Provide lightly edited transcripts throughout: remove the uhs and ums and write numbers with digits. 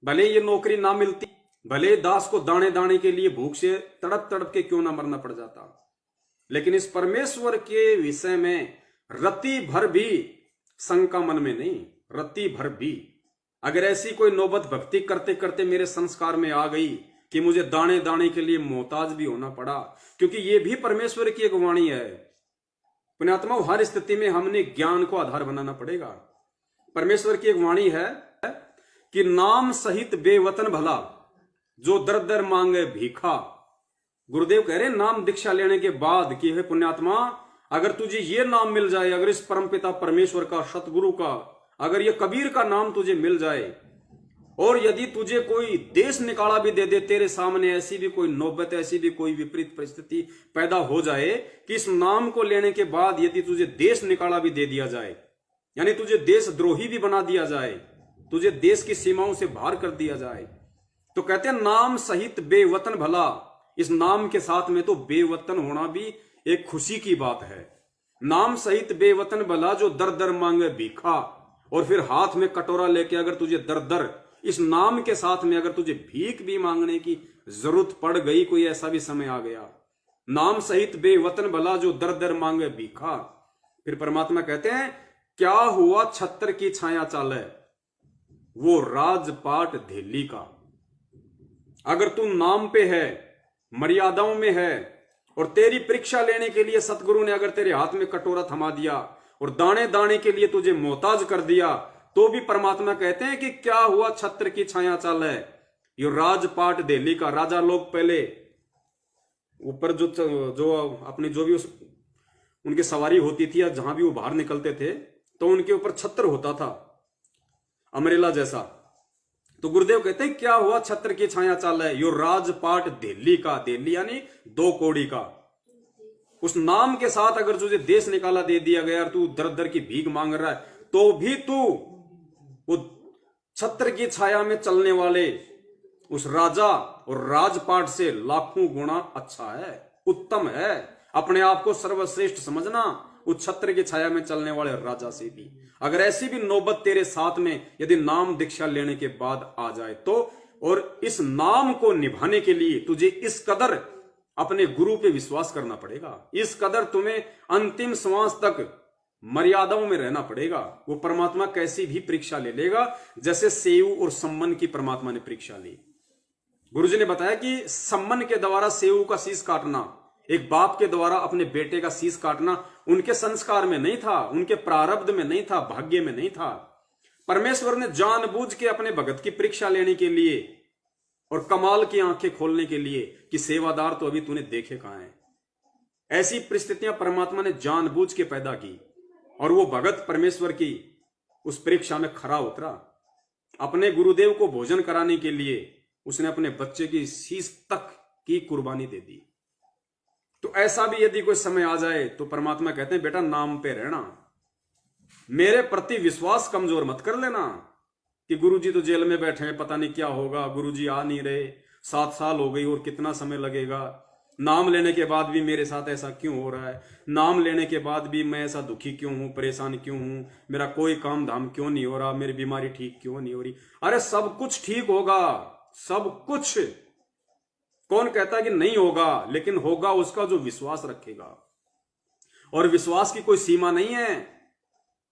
भले ये नौकरी ना मिलती, भले दास को दाने दाने के लिए भूख से तड़प तड़प के क्यों ना मरना पड़ जाता, लेकिन इस परमेश्वर के विषय में रत्ती भर भी शंका मन में नहीं, रत्ती भर भी। अगर ऐसी कोई नौबत भक्ति करते करते मेरे संस्कार में आ गई कि मुझे दाने दाने के लिए मोहताज भी होना पड़ा, क्योंकि ये भी परमेश्वर की एक वाणी है पुण्यात्मा, हर स्थिति में हमने ज्ञान को आधार बनाना पड़ेगा। परमेश्वर की एक वाणी है कि नाम सहित बेवतन भला जो दर दर मांगे भीखा। गुरुदेव कह रहे नाम दीक्षा लेने के बाद कि हे पुण्यात्मा, अगर तुझे ये नाम मिल जाए, अगर इस परमपिता परमेश्वर का, सतगुरु का, अगर ये कबीर का नाम तुझे मिल जाए, और यदि तुझे कोई देश निकाला भी दे दे, तेरे सामने ऐसी भी कोई नौबत, ऐसी भी कोई विपरीत परिस्थिति पैदा हो जाए कि इस नाम को लेने के बाद यदि तुझे देश निकाला भी दे दिया जाए, यानी तुझे देशद्रोही भी बना दिया जाए, तुझे देश की सीमाओं से बाहर कर दिया जाए, तो कहते हैं नाम सहित बेवतन भला। इस नाम के साथ में तो बेवतन होना भी एक खुशी की बात है। नाम सहित बेवतन भला जो दर दर मांगे भीखा। और फिर हाथ में कटोरा लेके अगर तुझे दर दर, इस नाम के साथ में अगर तुझे भीख भी मांगने की जरूरत पड़ गई, कोई ऐसा भी समय आ गया, नाम सहित बेवतन भला जो दर दर मांगे भीखा। फिर परमात्मा कहते हैं क्या हुआ छत्र की छाया चाले वो राजपाट धेली का। अगर तू नाम पे है, मर्यादाओं में है, और तेरी परीक्षा लेने के लिए सतगुरु ने अगर तेरे हाथ में कटोरा थमा दिया और दाने दाने के लिए तुझे मोहताज कर दिया, तो भी परमात्मा कहते हैं कि क्या हुआ छत्र की छाया चाल है ये राजपाट धेली का। राजा लोग पहले ऊपर जो अपनी जो भी उनकी सवारी होती थी या जहां भी वो बाहर निकलते थे, तो उनके ऊपर छत्र होता था अमरेला जैसा। तो गुरुदेव कहते हैं क्या हुआ छत्र की छाया चाल है यो राजपाट धेली का। धेली यानी 2 कौड़ी का। उस नाम के साथ अगर तुझे देश निकाला दे दिया गया और तू दर दर की भीख मांग रहा है, तो भी तू वो छत्र की छाया में चलने वाले उस राजा और राजपाट से लाखों गुना अच्छा है, उत्तम है। अपने आप को सर्वश्रेष्ठ समझना उस छत्र की छाया में चलने वाले राजा से भी। अगर ऐसी भी नौबत तेरे साथ में यदि नाम दीक्षा लेने के बाद आ जाए तो, और इस नाम को निभाने के लिए तुझे इस कदर अपने गुरु पे विश्वास करना पड़ेगा, इस कदर तुम्हें अंतिम श्वास तक मर्यादाओं में रहना पड़ेगा। वो परमात्मा कैसी भी परीक्षा ले लेगा, जैसे सेव और सम्मन की परमात्मा ने परीक्षा ली। गुरुजी ने बताया कि सम्मन के द्वारा सेव का शीश काटना, एक बाप के द्वारा अपने बेटे का शीश काटना उनके संस्कार में नहीं था, उनके प्रारब्ध में नहीं था, भाग्य में नहीं था। परमेश्वर ने जानबूझ के अपने भगत की परीक्षा लेने के लिए और कमाल की आंखें खोलने के लिए कि सेवादार तो अभी तूने देखे कहां हैं, ऐसी परिस्थितियां परमात्मा ने जानबूझ के पैदा की। और वो भगत परमेश्वर की उस परीक्षा में खरा उतरा। अपने गुरुदेव को भोजन कराने के लिए उसने अपने बच्चे की शीश तक की कुर्बानी दे दी। तो ऐसा भी यदि कोई समय आ जाए तो परमात्मा कहते हैं बेटा नाम पे रहना, मेरे प्रति विश्वास कमजोर मत कर लेना कि गुरुजी तो जेल में बैठे हैं, पता नहीं क्या होगा, गुरुजी आ नहीं रहे, 7 साल हो गई और कितना समय लगेगा, नाम लेने के बाद भी मेरे साथ ऐसा क्यों हो रहा है, नाम लेने के बाद भी मैं ऐसा दुखी क्यों हूं, परेशान क्यों हूं, मेरा कोई काम धाम क्यों नहीं हो रहा, मेरी बीमारी ठीक क्यों नहीं हो रही। अरे सब कुछ ठीक होगा, सब कुछ। कौन कहता है कि नहीं होगा, लेकिन होगा उसका जो विश्वास रखेगा। और विश्वास की कोई सीमा नहीं है,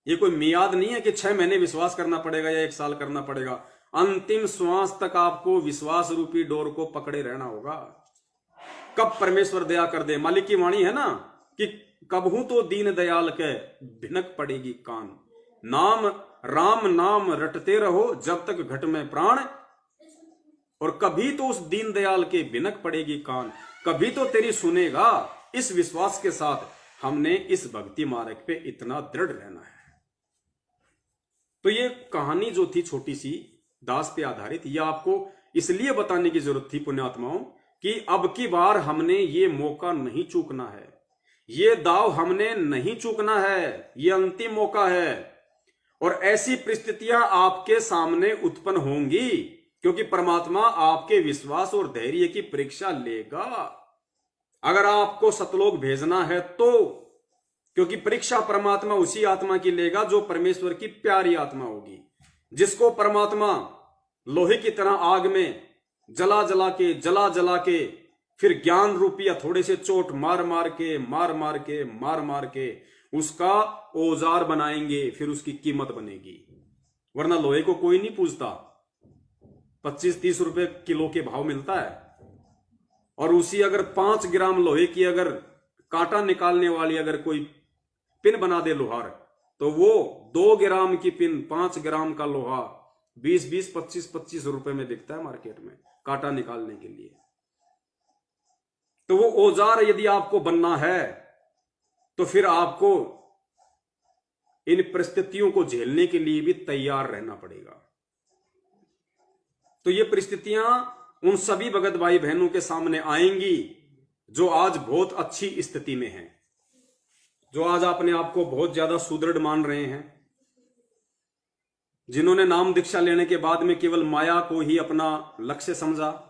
ये कोई मियाद नहीं है कि 6 महीने विश्वास करना पड़ेगा या 1 साल करना पड़ेगा। अंतिम श्वास तक आपको विश्वास रूपी डोर को पकड़े रहना होगा। कब परमेश्वर दया कर दे, मालिक की वाणी है ना कि कबहू तो दीन दयाल के भिनक पड़ेगी कान। नाम राम नाम रटते रहो जब तक घट में प्राण, और कभी तो उस दीन दयाल के भिनक पड़ेगी कान, कभी तो तेरी सुनेगा। इस विश्वास के साथ हमने इस भक्ति मार्ग पे इतना दृढ़ रहना है। तो ये कहानी जो थी छोटी सी दास पे आधारित, यह आपको इसलिए बताने की जरूरत थी पुण्यात्माओं कि अब की बार हमने ये मौका नहीं चूकना है, ये दाव हमने नहीं चूकना है, ये अंतिम मौका है। और ऐसी परिस्थितियां आपके सामने उत्पन्न होंगी क्योंकि परमात्मा आपके विश्वास और धैर्य की परीक्षा लेगा। अगर आपको सतलोक भेजना है तो, क्योंकि परीक्षा परमात्मा उसी आत्मा की लेगा जो परमेश्वर की प्यारी आत्मा होगी, जिसको परमात्मा लोहे की तरह आग में जला जला के फिर ज्ञान रूपी हथौड़े से चोट मार मार के उसका औजार बनाएंगे, फिर उसकी कीमत बनेगी। वरना लोहे को कोई नहीं पूछता, 25-30 रुपए किलो के भाव मिलता है। और उसी अगर 5 ग्राम लोहे की अगर कांटा निकालने वाली अगर कोई पिन बना दे लोहार, तो वो 2 ग्राम की पिन 5 ग्राम का लोहा 20-20, 25-25 रुपए में बिकता है मार्केट में कांटा निकालने के लिए। तो वो औजार यदि आपको बनना है तो फिर आपको इन परिस्थितियों को झेलने के लिए भी तैयार रहना पड़ेगा। तो ये परिस्थितियां उन सभी भगत भाई बहनों के सामने आएंगी जो आज बहुत अच्छी स्थिति में हैं, जो आज अपने आप को बहुत ज्यादा सुदृढ़ मान रहे हैं, जिन्होंने नाम दीक्षा लेने के बाद में केवल माया को ही अपना लक्ष्य समझा,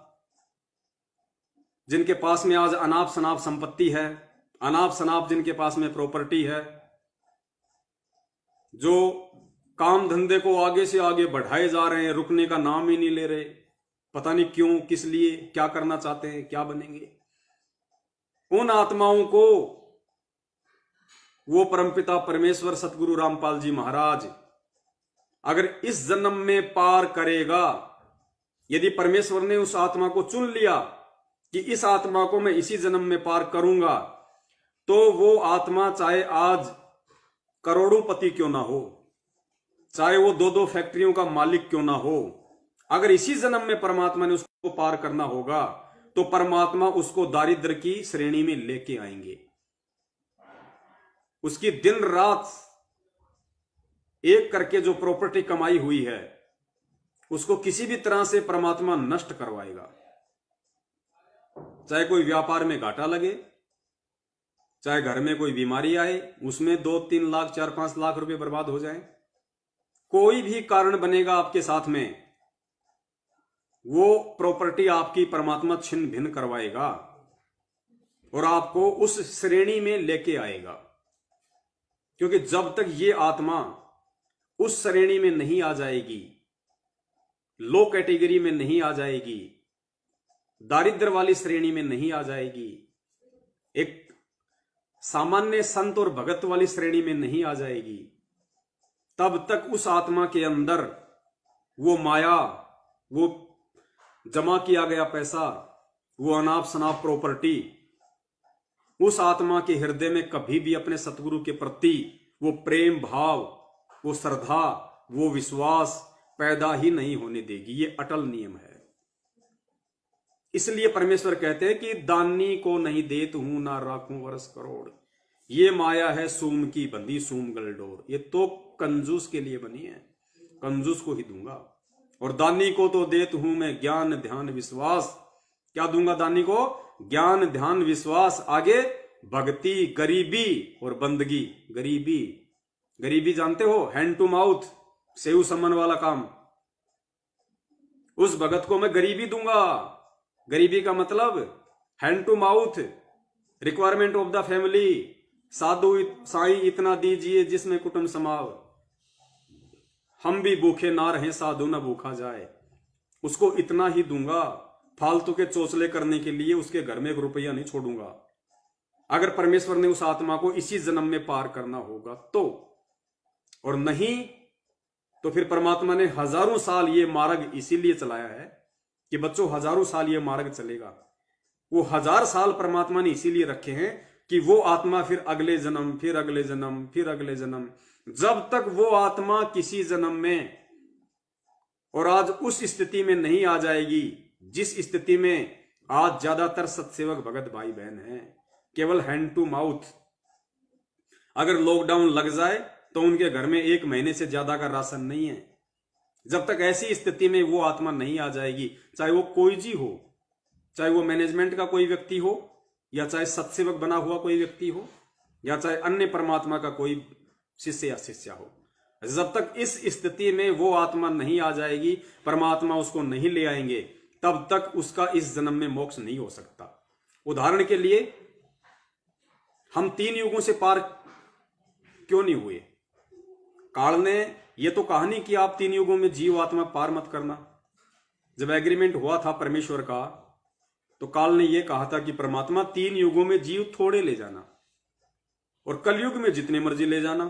जिनके पास में आज अनाप शनाप संपत्ति है, अनाप शनाप जिनके पास में प्रॉपर्टी है, जो काम धंधे को आगे से आगे बढ़ाए जा रहे हैं, रुकने का नाम ही नहीं ले रहे, पता नहीं क्यों, किस लिए, क्या करना चाहते हैं, क्या बनेंगे। उन आत्माओं को वो परमपिता परमेश्वर सतगुरु रामपाल जी महाराज अगर इस जन्म में पार करेगा, यदि परमेश्वर ने उस आत्मा को चुन लिया कि इस आत्मा को मैं इसी जन्म में पार करूंगा, तो वो आत्मा चाहे आज करोड़ोंपति क्यों ना हो, चाहे वो 2-2 फैक्ट्रियों का मालिक क्यों ना हो, अगर इसी जन्म में परमात्मा ने उसको पार करना होगा तो परमात्मा उसको दारिद्र की श्रेणी में लेके आएंगे। उसकी दिन रात एक करके जो प्रॉपर्टी कमाई हुई है उसको किसी भी तरह से परमात्मा नष्ट करवाएगा। चाहे कोई व्यापार में घाटा लगे, चाहे घर में कोई बीमारी आए, उसमें 2-3 लाख 4-5 लाख रुपए बर्बाद हो जाए, कोई भी कारण बनेगा आपके साथ में, वो प्रॉपर्टी आपकी परमात्मा छिन्न भिन्न करवाएगा और आपको उस श्रेणी में लेके आएगा। क्योंकि जब तक ये आत्मा उस श्रेणी में नहीं आ जाएगी, लो कैटेगरी में नहीं आ जाएगी, दारिद्र वाली श्रेणी में नहीं आ जाएगी, एक सामान्य संत और भगत वाली श्रेणी में नहीं आ जाएगी, तब तक उस आत्मा के अंदर वो माया, वो जमा किया गया पैसा, वो अनाप शनाप प्रॉपर्टी उस आत्मा के हृदय में कभी भी अपने सतगुरु के प्रति वो प्रेम भाव, वो श्रद्धा, वो विश्वास पैदा ही नहीं होने देगी। ये अटल नियम है। इसलिए परमेश्वर कहते हैं कि दानी को नहीं देत हूं ना राखूं वर्ष करोड़, ये माया है सूम की बंदी सूम गलडोर। ये तो कंजूस के लिए बनी है, कंजूस को ही दूंगा। और दानी को तो देत हूं मैं ज्ञान ध्यान विश्वास। क्या दूंगा दानी को? ज्ञान ध्यान विश्वास, आगे भक्ति, गरीबी और बंदगी। गरीबी, गरीबी जानते हो, हैंड टू माउथ, सेव समन वाला काम। उस भगत को मैं गरीबी दूंगा। गरीबी का मतलब hand to mouth, requirement of the family. साधु साईं इतना दीजिए जिसमें कुटुंब समाव, हम भी भूखे ना रहें साधु न भूखा जाए। उसको इतना ही दूंगा, फालतू के चोचले करने के लिए उसके घर में 1 रुपया नहीं छोड़ूंगा। अगर परमेश्वर ने उस आत्मा को इसी जन्म में पार करना होगा तो, और नहीं तो फिर परमात्मा ने हजारों साल ये मार्ग इसीलिए चलाया है कि बच्चों हजारों साल ये मार्ग चलेगा। वो 1000 साल परमात्मा ने इसीलिए रखे हैं कि वो आत्मा फिर अगले जन्म, फिर अगले जन्म, फिर अगले जन्म, जब तक वो आत्मा किसी जन्म में और आज उस स्थिति में नहीं आ जाएगी जिस स्थिति में आज ज्यादातर सत्सेवक भगत भाई बहन हैं, केवल हैंड टू माउथ। अगर लॉकडाउन लग जाए तो उनके घर में 1 महीने से ज्यादा का राशन नहीं है। जब तक ऐसी स्थिति में वो आत्मा नहीं आ जाएगी, चाहे वो कोई जी हो, चाहे वो मैनेजमेंट का कोई व्यक्ति हो, या चाहे सत्सेवक बना हुआ कोई व्यक्ति हो, या चाहे अन्य परमात्मा का कोई शिष्य या शिष्या हो, जब तक इस स्थिति में वो आत्मा नहीं आ जाएगी, परमात्मा उसको नहीं ले आएंगे, तब तक उसका इस जन्म में मोक्ष नहीं हो सकता। उदाहरण के लिए, हम 3 युगों से पार क्यों नहीं हुए? काल ने ये तो कहा नहीं कि आप 3 युगों में जीव आत्मा पार मत करना। जब एग्रीमेंट हुआ था परमेश्वर का, तो काल ने यह कहा था कि परमात्मा 3 युगों में जीव थोड़े ले जाना और कलयुग में जितने मर्जी ले जाना।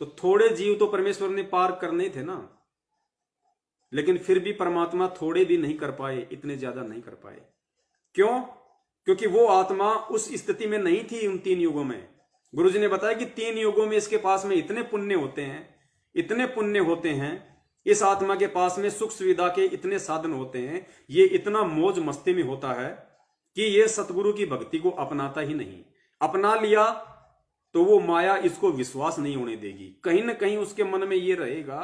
तो थोड़े जीव तो परमेश्वर ने पार करने थे ना, लेकिन फिर भी परमात्मा थोड़े भी नहीं कर पाए, इतने ज्यादा नहीं कर पाए। क्यों? क्योंकि वो आत्मा उस स्थिति में नहीं थी उन 3 युगों में। गुरुजी ने बताया कि 3 युगों में इसके पास में इतने पुण्य होते हैं, इतने पुण्य होते हैं, इस आत्मा के पास में सुख सुविधा के इतने साधन होते हैं, ये इतना मौज मस्ती में होता है कि ये सतगुरु की भक्ति को अपनाता ही नहीं। अपना लिया तो वो माया इसको विश्वास नहीं होने देगी। कहीं ना कहीं उसके मन में ये रहेगा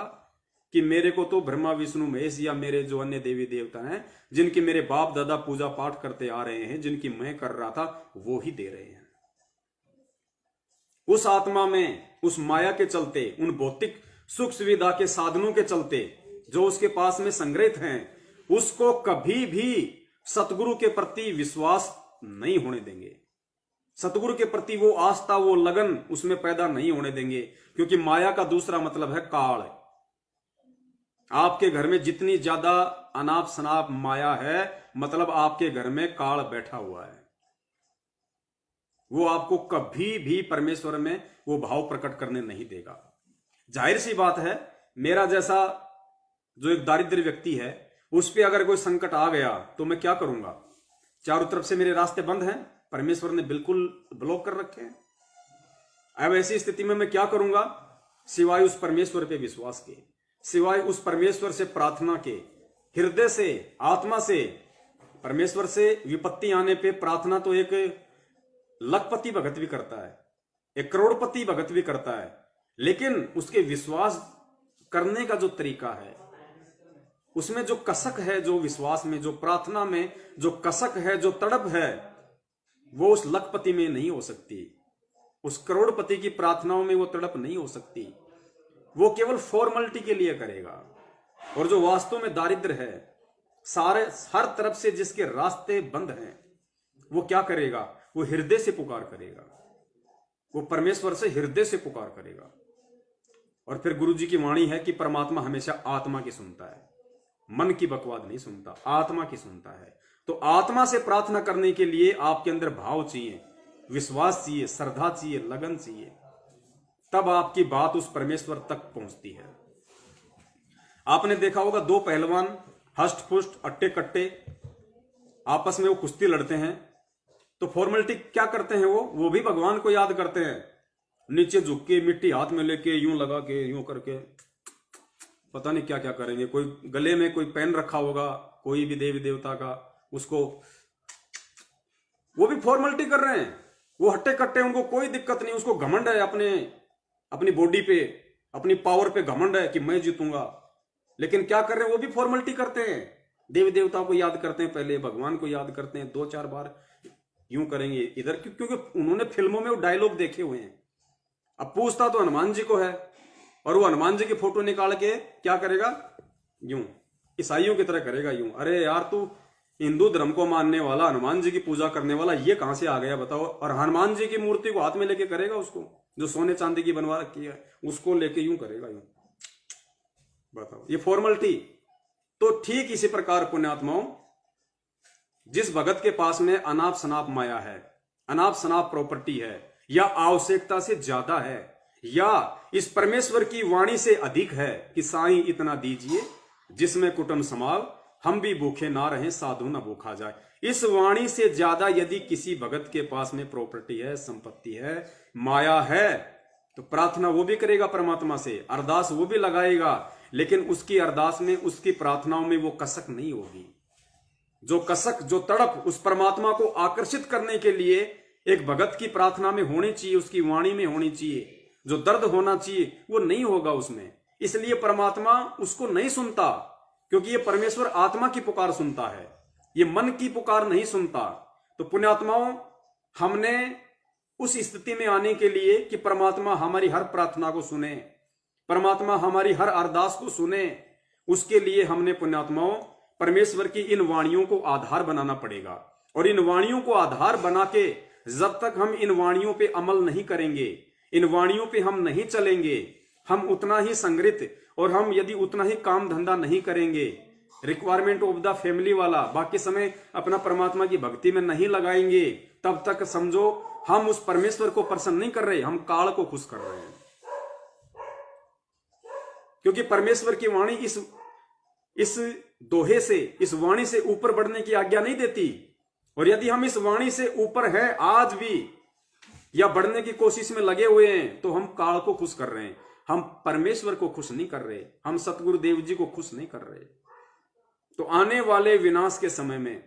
कि मेरे को तो ब्रह्मा विष्णु महेश या मेरे जो अन्य देवी देवता हैं, जिनकी मेरे बाप दादा पूजा पाठ करते आ रहे हैं, जिनकी मैं कर रहा था, वो ही दे रहे हैं। उस आत्मा में, उस माया के चलते, उन भौतिक सुख सुविधा के साधनों के चलते जो उसके पास में संग्रहित हैं, उसको कभी भी सतगुरु के प्रति विश्वास नहीं होने देंगे। सतगुरु के प्रति वो आस्था, वो लगन उसमें पैदा नहीं होने देंगे। क्योंकि माया का दूसरा मतलब है काल। आपके घर में जितनी ज्यादा अनाप शनाप माया है, मतलब आपके घर में काल बैठा हुआ है। वो आपको कभी भी परमेश्वर में वो भाव प्रकट करने नहीं देगा। जाहिर सी बात है, मेरा जैसा जो एक दारिद्र्य व्यक्ति है, उस पर अगर कोई संकट आ गया तो मैं क्या करूंगा? चारों तरफ से मेरे रास्ते बंद हैं, परमेश्वर ने बिल्कुल ब्लॉक कर रखे हैं। अब ऐसी स्थिति में मैं क्या करूंगा? सिवाय उस परमेश्वर पे विश्वास के, सिवाय उस परमेश्वर से प्रार्थना के, हृदय से, आत्मा से। परमेश्वर से विपत्ति आने पे प्रार्थना तो एक लखपति भगत भी करता है, एक करोड़पति भगत भी करता है, लेकिन उसके विश्वास करने का जो तरीका है, उसमें जो कसक है, जो विश्वास में, जो प्रार्थना में जो कसक है, जो तड़प है, वो उस लखपति में नहीं हो सकती। उस करोड़पति की प्रार्थनाओं में वो तड़प नहीं हो सकती। वो केवल फॉर्मेलिटी के लिए करेगा। और जो वास्तव में दारिद्र है, सारे हर तरफ से जिसके रास्ते बंद हैं, वो क्या करेगा? वो हृदय से पुकार करेगा, वो परमेश्वर से हृदय से पुकार करेगा। और फिर गुरु जी की वाणी है कि परमात्मा हमेशा आत्मा की सुनता है, मन की बकवाद नहीं सुनता, आत्मा की सुनता है। तो आत्मा से प्रार्थना करने के लिए आपके अंदर भाव चाहिए, विश्वास चाहिए, श्रद्धा चाहिए, लगन चाहिए, तब आपकी बात उस परमेश्वर तक पहुंचती है। आपने देखा होगा 2 पहलवान हष्ट पुष्ट अट्टे कट्टे आपस में वो कुश्ती लड़ते हैं, तो फॉर्मेलिटी क्या करते हैं? वो भी भगवान को याद करते हैं, नीचे झुक के, मिट्टी हाथ में लेके, यूं लगा के, यूं करके, पता नहीं क्या क्या करेंगे। कोई गले में कोई पेन रखा होगा, कोई भी देवी देवता का, उसको वो भी फॉर्मेलिटी कर रहे हैं। वो हट्टे कट्टे, उनको कोई दिक्कत नहीं, उसको घमंड है अपनी बॉडी पे, अपनी पावर पे घमंड है कि मैं जीतूंगा। लेकिन क्या कर रहे हैं? वो भी फॉर्मेलिटी करते हैं, देवी देवता को याद करते हैं, पहले भगवान को याद करते हैं, 2-4 बार यूं करेंगे इधर, क्योंकि उन्होंने फिल्मों में वो डायलॉग देखे हुए हैं। अब पूछता तो हनुमान जी को है, और वो हनुमान जी की फोटो निकाल के क्या करेगा? यूं, ईसाइयों की तरह करेगा यूं। अरे यार, तू हिंदू धर्म को मानने वाला, हनुमान जी की पूजा करने वाला, ये कहां से आ गया बताओ? और हनुमान जी की मूर्ति को हाथ में लेके करेगा, उसको जो सोने चांदी की बनवा रखी है, उसको लेके यूं करेगा, यूं। बताओ, ये फॉर्मेलिटी। तो ठीक इसी प्रकार पुण्यात्माओं, जिस भगत के पास में अनाप शनाप माया है, अनाप शनाप प्रॉपर्टी है, या आवश्यकता से ज्यादा है, या इस परमेश्वर की वाणी से अधिक है कि साईं इतना दीजिए जिसमें कुटुंब समाल, हम भी भूखे ना रहें, साधु ना भूखा जाए। इस वाणी से ज्यादा यदि किसी भगत के पास में प्रॉपर्टी है, संपत्ति है, माया है, तो प्रार्थना वो भी करेगा परमात्मा से, अरदास वो भी लगाएगा, लेकिन उसकी अरदास में, उसकी प्रार्थनाओं में वो कसक नहीं होगी। जो कसक, जो तड़प उस परमात्मा को आकर्षित करने के लिए एक भगत की प्रार्थना में होनी चाहिए, उसकी वाणी में होनी चाहिए, जो दर्द होना चाहिए, वो नहीं होगा उसमें। इसलिए परमात्मा उसको नहीं सुनता, क्योंकि ये परमेश्वर आत्मा की पुकार सुनता है, ये मन की पुकार नहीं सुनता। तो पुण्यात्माओं, हमने उस स्थिति में आने के लिए कि परमात्मा हमारी हर प्रार्थना को सुने, परमात्मा हमारी हर अरदास को सुने, उसके लिए हमने पुण्यात्माओं परमेश्वर की इन वाणियों को आधार बनाना पड़ेगा। और इन वाणियों को आधार बना के जब तक हम इन वाणियों पे अमल नहीं करेंगे, इन वाणियों पे हम नहीं चलेंगे, हम उतना ही संग्रहित, और हम यदि उतना ही काम धंधा नहीं करेंगे, रिक्वायरमेंट ऑफ द फैमिली वाला, बाकी समय अपना परमात्मा की भक्ति में नहीं लगाएंगे, तब तक समझो हम उस परमेश्वर को प्रसन्न नहीं कर रहे, हम काल को खुश कर रहे हैं। क्योंकि परमेश्वर की वाणी इस दोहे से, इस वाणी से ऊपर बढ़ने की आज्ञा नहीं देती। और यदि हम इस वाणी से ऊपर हैं आज भी, या बढ़ने की कोशिश में लगे हुए हैं, तो हम काल को खुश कर रहे हैं, हम परमेश्वर को खुश नहीं कर रहे, हम सतगुरु देव जी को खुश नहीं कर रहे। तो आने वाले विनाश के समय में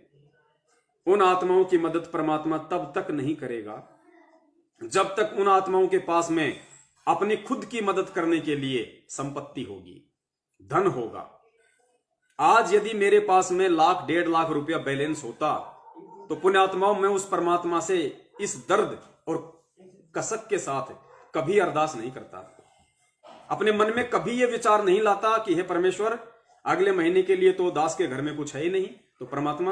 उन आत्माओं की मदद परमात्मा तब तक नहीं करेगा जब तक उन आत्माओं के पास में अपनी खुद की मदद करने के लिए संपत्ति होगी, धन होगा। आज यदि मेरे पास में 1,00,000 1.5 लाख रुपया बैलेंस होता, तो पुण्यात्माओं में उस परमात्मा से इस दर्द और कसक के साथ कभी अरदास नहीं करता, अपने मन में कभी यह विचार नहीं लाता कि हे परमेश्वर, अगले महीने के लिए तो दास के घर में कुछ है ही नहीं, तो परमात्मा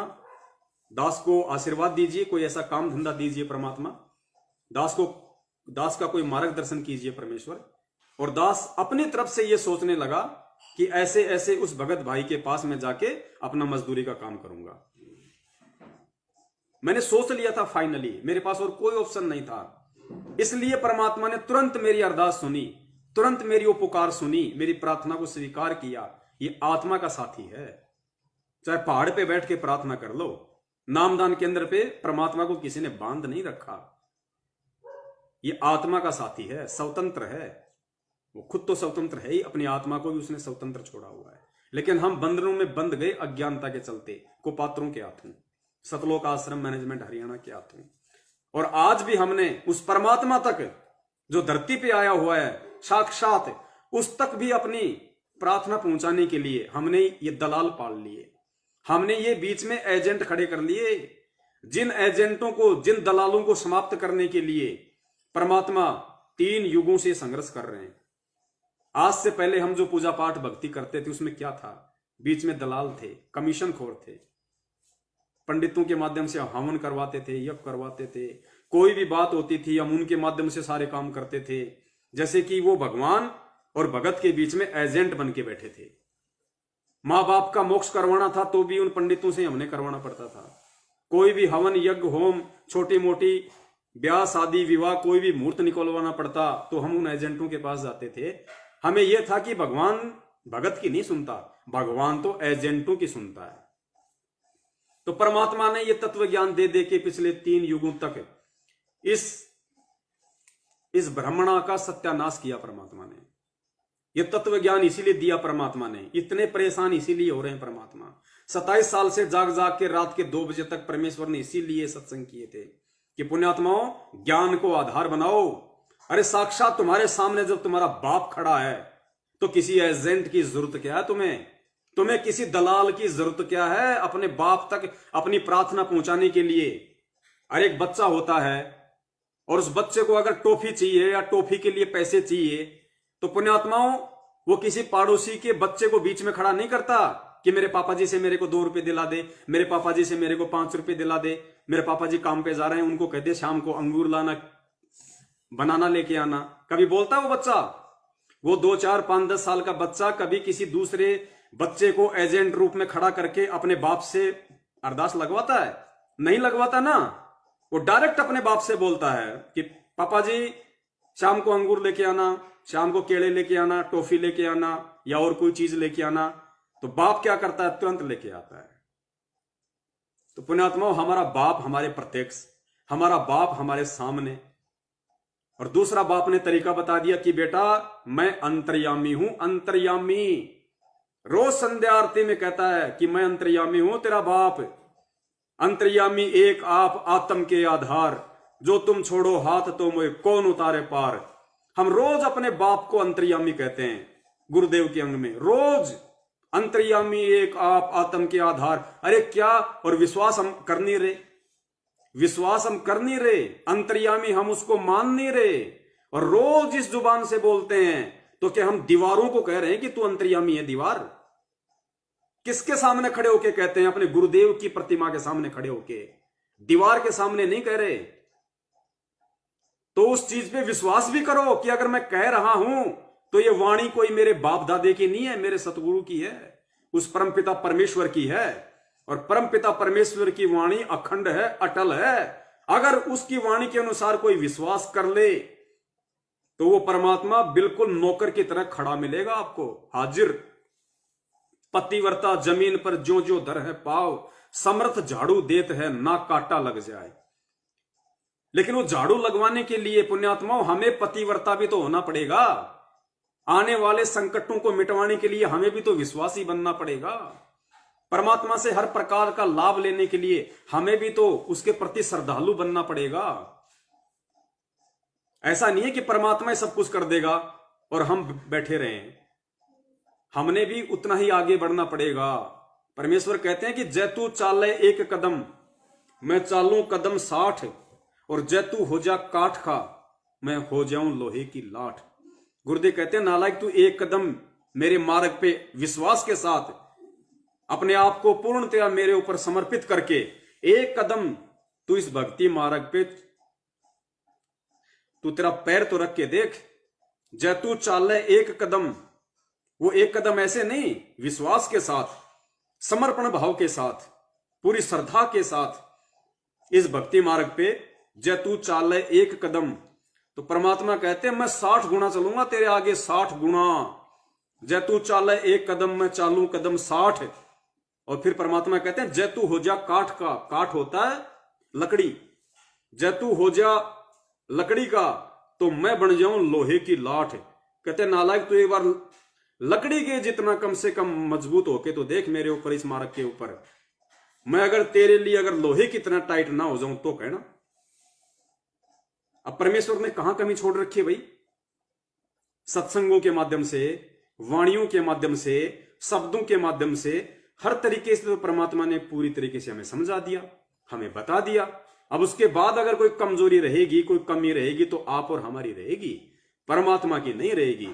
दास को आशीर्वाद दीजिए, कोई ऐसा काम धंधा दीजिए परमात्मा, दास का कोई मार्गदर्शन कीजिए परमेश्वर। और दास अपनी तरफ से यह सोचने लगा कि ऐसे ऐसे उस भगत भाई के पास में जाके अपना मजदूरी का काम करूंगा। मैंने सोच लिया था फाइनली, मेरे पास और कोई ऑप्शन नहीं था। इसलिए परमात्मा ने तुरंत मेरी अरदास सुनी, तुरंत मेरी वो पुकार सुनी, मेरी प्रार्थना को स्वीकार किया। ये आत्मा का साथी है। चाहे पहाड़ पे बैठ के प्रार्थना कर लो, नामदान केंद्र पे परमात्मा को किसी ने बांध नहीं रखा। ये आत्मा का साथी है, स्वतंत्र है। वो खुद तो स्वतंत्र है ही, अपनी आत्मा को भी उसने स्वतंत्र छोड़ा हुआ है। लेकिन हम बंधनों में बंध गए अज्ञानता के चलते, कुपात्रों के हाथों, सतलोक आश्रम मैनेजमेंट हरियाणा के हाथों। और आज भी हमने उस परमात्मा तक जो धरती पे आया हुआ है साक्षात, उस तक भी अपनी प्रार्थना पहुंचाने के लिए हमने ये दलाल पाल लिए, हमने ये बीच में एजेंट खड़े कर लिए। जिन एजेंटों को, जिन दलालों को समाप्त करने के लिए परमात्मा 3 युगों से संघर्ष कर रहे हैं। आज से पहले हम जो पूजा पाठ भक्ति करते थे उसमें क्या था? बीच में दलाल थे, कमीशन खोर थे, पंडितों के माध्यम से हवन करवाते थे, यज्ञ करवाते थे, कोई भी बात होती थी हम उनके माध्यम से सारे काम करते थे, जैसे कि वो भगवान और भगत के बीच में एजेंट बन के बैठे थे। माँ बाप का मोक्ष करवाना था तो भी उन पंडितों से हमने करवाना पड़ता था। कोई भी हवन यज्ञ होम, छोटी मोटी ब्याह शादी विवाह, कोई भी मुहूर्त निकलवाना पड़ता तो हम उन एजेंटों के पास जाते थे। हमें यह था कि भगवान भगत की नहीं सुनता, भगवान तो एजेंटों की सुनता है। तो परमात्मा ने यह तत्व ज्ञान दे दे के पिछले 3 युगों तक इस ब्रह्मणा का सत्यानाश किया परमात्मा ने। यह तत्व ज्ञान इसीलिए दिया परमात्मा ने। इतने परेशान इसीलिए हो रहे हैं परमात्मा। 27 साल से जाग जाग के रात के 2 बजे तक परमेश्वर ने इसीलिए सत्संग किए थे कि पुण्यात्माओं ज्ञान को आधार बनाओ। अरे साक्षात तुम्हारे सामने जब तुम्हारा बाप खड़ा है तो किसी एजेंट की जरूरत क्या है? तुम्हें किसी दलाल की जरूरत क्या है अपने बाप तक अपनी प्रार्थना पहुंचाने के लिए? अरे एक बच्चा होता है और उस बच्चे को अगर टॉफी चाहिए या टॉफी के लिए पैसे चाहिए तो पुण्यात्माओं वो किसी पड़ोसी के बच्चे को बीच में खड़ा नहीं करता कि मेरे पापा जी से मेरे को 2 रुपए दिला दे, मेरे पापा जी से मेरे को 5 रुपए दिला दे, मेरे पापा जी काम पे जा रहे हैं उनको कह दे शाम को अंगूर लाना, बनाना लेके आना। कभी बोलता वो बच्चा? वो 2, 4, 5, 10 साल का बच्चा कभी किसी दूसरे बच्चे को एजेंट रूप में खड़ा करके अपने बाप से अरदास लगवाता है? नहीं लगवाता ना। वो डायरेक्ट अपने बाप से बोलता है कि पापा जी शाम को अंगूर लेके आना, शाम को केले लेके आना, टॉफी लेके आना या और कोई चीज लेके आना। तो बाप क्या करता है? तुरंत लेके आता है। तो पुण्यात्माओं हमारा बाप हमारे प्रत्यक्ष, हमारा बाप हमारे सामने। और दूसरा बाप ने तरीका बता दिया कि बेटा मैं अंतर्यामी हूं, अंतर्यामी। रोज संध्या आरती में कहता है कि मैं अंतर्यामी हूं तेरा बाप। अंतर्यामी एक आप आत्म के आधार, जो तुम छोड़ो हाथ तो मुझे कौन उतारे पार। हम रोज अपने बाप को अंतर्यामी कहते हैं गुरुदेव के अंग में, रोज अंतर्यामी एक आप आत्म के आधार। अरे क्या, और विश्वास हम कर नहीं रहे, विश्वास हम कर नहीं रहे, अंतर्यामी हम उसको मान नहीं रहे और रोज इस जुबान से बोलते हैं। तो क्या हम दीवारों को कह रहे हैं कि तू अंतर्यामी है? दीवार किसके सामने खड़े होके कहते हैं? अपने गुरुदेव की प्रतिमा के सामने खड़े होके, दीवार के सामने नहीं कह रहे। तो उस चीज पे विश्वास भी करो कि अगर मैं कह रहा हूं तो ये वाणी कोई मेरे बाप दादे की नहीं है, मेरे सतगुरु की है। उस परमपिता परमेश्वर की है, और परमपिता परमेश्वर की वाणी अखंड है, अटल है। अगर उसकी वाणी के अनुसार कोई विश्वास कर ले तो वो परमात्मा बिल्कुल नौकर की तरह खड़ा मिलेगा आपको, हाजिर। पतिव्रता जमीन पर जो जो दर है पाव, समर्थ झाड़ू देत है ना काटा लग जाए। लेकिन वो झाड़ू लगवाने के लिए पुण्यात्माओं हमें पतिव्रता भी तो होना पड़ेगा। आने वाले संकटों को मिटवाने के लिए हमें भी तो विश्वासी बनना पड़ेगा। परमात्मा से हर प्रकार का लाभ लेने के लिए हमें भी तो उसके प्रति श्रद्धालु बनना पड़ेगा। ऐसा नहीं है कि परमात्मा ही सब कुछ कर देगा और हम बैठे रहें। हमने भी उतना ही आगे बढ़ना पड़ेगा। परमेश्वर कहते हैं कि जैतू चाले एक कदम, मैं चालूं कदम 60, और जैतू हो जा काठ खा, मैं हो जाऊं लोहे की लाठ। गुरुदेव कहते हैं नालायक, तू एक कदम मेरे मार्ग पे विश्वास के साथ अपने आप को पूर्णतया मेरे ऊपर समर्पित करके एक कदम तू इस भक्ति मार्ग पे तू तेरा पैर तो रख के देख। जैतू चाले एक कदम, वो एक कदम ऐसे नहीं, विश्वास के साथ, समर्पण भाव के साथ, पूरी श्रद्धा के साथ इस भक्ति मार्ग पे जैतू चाले एक कदम। तो परमात्मा कहते हैं मैं 60 गुना चलूंगा तेरे आगे, 60 गुना। जैतू चाले एक कदम, मैं चालू कदम 60। और फिर परमात्मा कहते हैं जैतू हो जा काठ का, काठ होता है लकड़ी, जैतू हो जा लकड़ी का तो मैं बन जाऊं लोहे की लाठ। कहते नालायक, तू एक बार लकड़ी के जितना कम से कम मजबूत होके तो देख मेरे ऊपर, इस मार्ग के ऊपर। मैं अगर तेरे लिए अगर लोहे की तरह टाइट ना हो जाऊं तो कहना। अब परमेश्वर ने कहां कमी छोड़ रखी है भाई? सत्संगों के माध्यम से, वाणियों के माध्यम से, शब्दों के माध्यम से, हर तरीके से तो परमात्मा ने पूरी तरीके से हमें समझा दिया, हमें बता दिया। अब उसके बाद अगर कोई कमजोरी रहेगी, कोई कमी रहेगी तो आप और हमारी रहेगी, परमात्मा की नहीं रहेगी।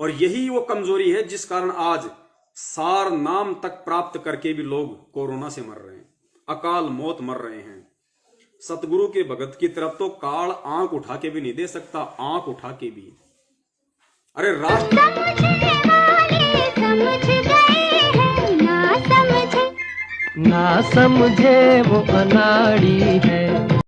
और यही वो कमजोरी है जिस कारण आज सार नाम तक प्राप्त करके भी लोग कोरोना से मर रहे हैं, अकाल मौत मर रहे हैं। सतगुरु के भगत की तरफ तो काल आंख उठा के भी नहीं दे सकता, आंख उठा के भी। अरे राष्ट्र ना समझे वो अनाड़ी है।